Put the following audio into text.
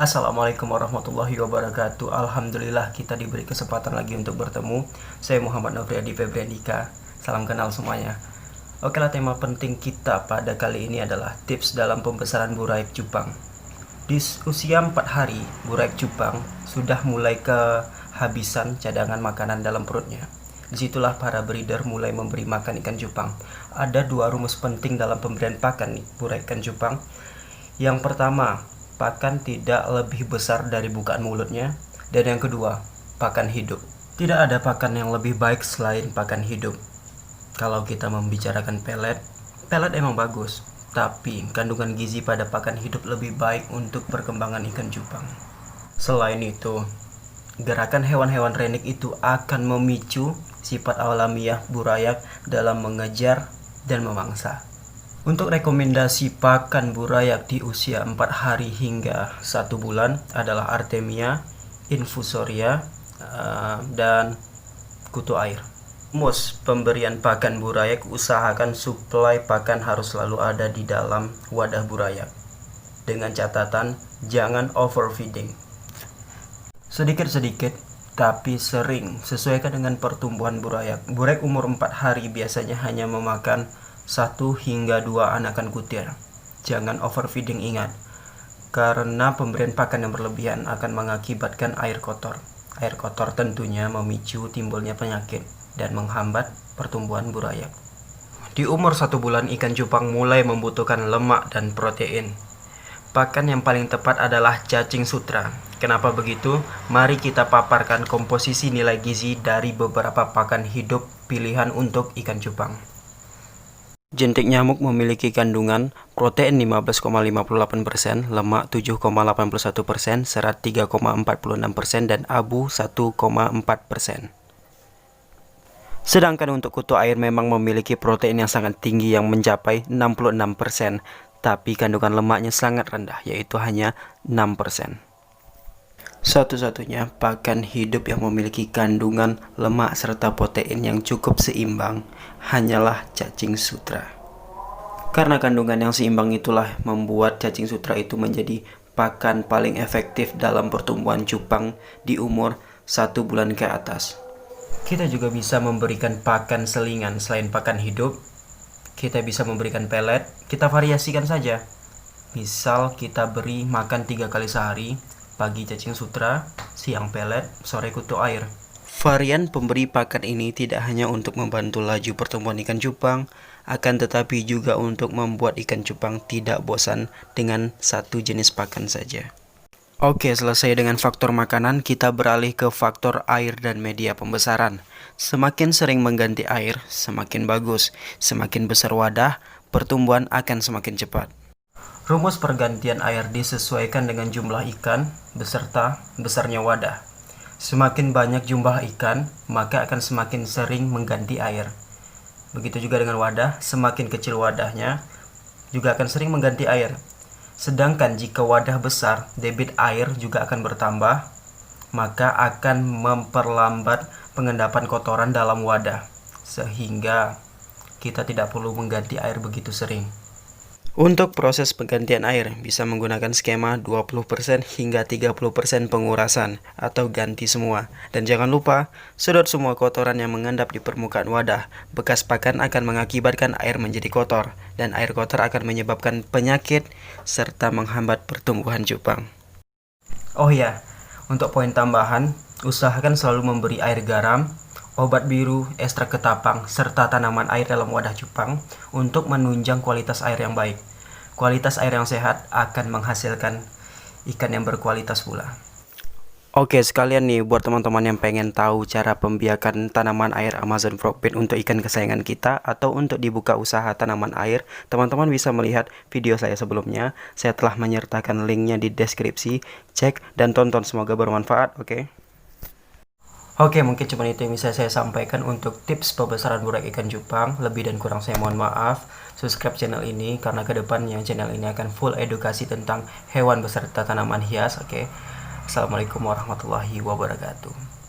Assalamualaikum warahmatullahi wabarakatuh. Alhamdulillah kita diberi kesempatan lagi untuk bertemu. Saya Muhammad Nofriadi Febriandika. Salam kenal semuanya. Oke lah, tema penting kita pada kali ini adalah tips dalam pembesaran buraik cupang. Di usia 4 hari, buraik cupang sudah mulai kehabisan cadangan makanan dalam perutnya. Disitulah para breeder mulai memberi makan ikan cupang. Ada dua rumus penting dalam pemberian pakan buraik ikan cupang. Yang pertama, pakan tidak lebih besar dari bukaan mulutnya. Dan yang kedua, pakan hidup. Tidak ada pakan yang lebih baik selain pakan hidup. Kalau kita membicarakan pelet emang bagus, tapi kandungan gizi pada pakan hidup lebih baik untuk perkembangan ikan cupang. Selain itu, gerakan hewan-hewan renik itu akan memicu sifat alamiah burayak dalam mengejar dan memangsa. Untuk rekomendasi pakan burayak di usia 4 hari hingga 1 bulan adalah Artemia, Infusoria, dan kutu air. Rumus pemberian pakan burayak: usahakan suplai pakan harus selalu ada di dalam wadah burayak. Dengan catatan, jangan overfeeding. Sedikit-sedikit tapi sering, sesuaikan dengan pertumbuhan burayak. Burayak umur 4 hari biasanya hanya memakan 1 hingga 2 anakan kutir. Jangan overfeeding, ingat, karena pemberian pakan yang berlebihan akan mengakibatkan air kotor. Air kotor tentunya memicu timbulnya penyakit dan menghambat pertumbuhan burayak. Di umur 1 bulan, ikan cupang mulai membutuhkan lemak dan protein. Pakan yang paling tepat adalah cacing sutra. Kenapa begitu? Mari kita paparkan komposisi nilai gizi dari beberapa pakan hidup pilihan untuk ikan cupang. Jentik nyamuk memiliki kandungan protein 15,58%, lemak 7,81%, serat 3,46%, dan abu 1,4%. Sedangkan untuk kutu air memang memiliki protein yang sangat tinggi yang mencapai 66%, tapi kandungan lemaknya sangat rendah, yaitu hanya 6%. Satu-satunya pakan hidup yang memiliki kandungan lemak serta protein yang cukup seimbang hanyalah cacing sutra. Karena kandungan yang seimbang itulah membuat cacing sutra itu menjadi pakan paling efektif dalam pertumbuhan cupang di umur 1 bulan ke atas. Kita juga bisa memberikan pakan selingan selain pakan hidup. Kita bisa memberikan pelet, kita variasikan saja. Misal kita beri makan 3 kali sehari, pagi cacing sutra, siang pelet, sore kutu air. Varian pemberi pakan ini tidak hanya untuk membantu laju pertumbuhan ikan cupang, akan tetapi juga untuk membuat ikan cupang tidak bosan dengan satu jenis pakan saja. Oke, selesai dengan faktor makanan, kita beralih ke faktor air dan media pembesaran. Semakin sering mengganti air, semakin bagus. Semakin besar wadah, pertumbuhan akan semakin cepat. Rumus pergantian air disesuaikan dengan jumlah ikan beserta besarnya wadah. Semakin banyak jumlah ikan, maka akan semakin sering mengganti air. Begitu juga dengan wadah, semakin kecil wadahnya, juga akan sering mengganti air. Sedangkan jika wadah besar, debit air juga akan bertambah, maka akan memperlambat pengendapan kotoran dalam wadah, sehingga kita tidak perlu mengganti air begitu sering. Untuk proses penggantian air bisa menggunakan skema 20% hingga 30% pengurasan atau ganti semua. Dan jangan lupa, sedot semua kotoran yang mengendap di permukaan wadah. Bekas pakan akan mengakibatkan air menjadi kotor, dan air kotor akan menyebabkan penyakit serta menghambat pertumbuhan cupang. Oh ya, untuk poin tambahan, usahakan selalu memberi air garam, obat biru, ekstrak ketapang, serta tanaman air dalam wadah cupang untuk menunjang kualitas air yang baik. Kualitas air yang sehat akan menghasilkan ikan yang berkualitas pula. Oke, sekalian nih buat teman-teman yang pengen tahu cara pembiakan tanaman air Amazon Frog Feed untuk ikan kesayangan kita atau untuk dibuka usaha tanaman air, teman-teman bisa melihat video saya sebelumnya. Saya telah menyertakan linknya di deskripsi. Cek dan tonton, semoga bermanfaat. Oke, mungkin cuma itu yang bisa saya sampaikan untuk tips pembesaran buraik ikan cupang. Lebih dan kurang saya mohon maaf. Subscribe channel ini karena kedepannya channel ini akan full edukasi tentang hewan beserta tanaman hias. Assalamualaikum warahmatullahi wabarakatuh.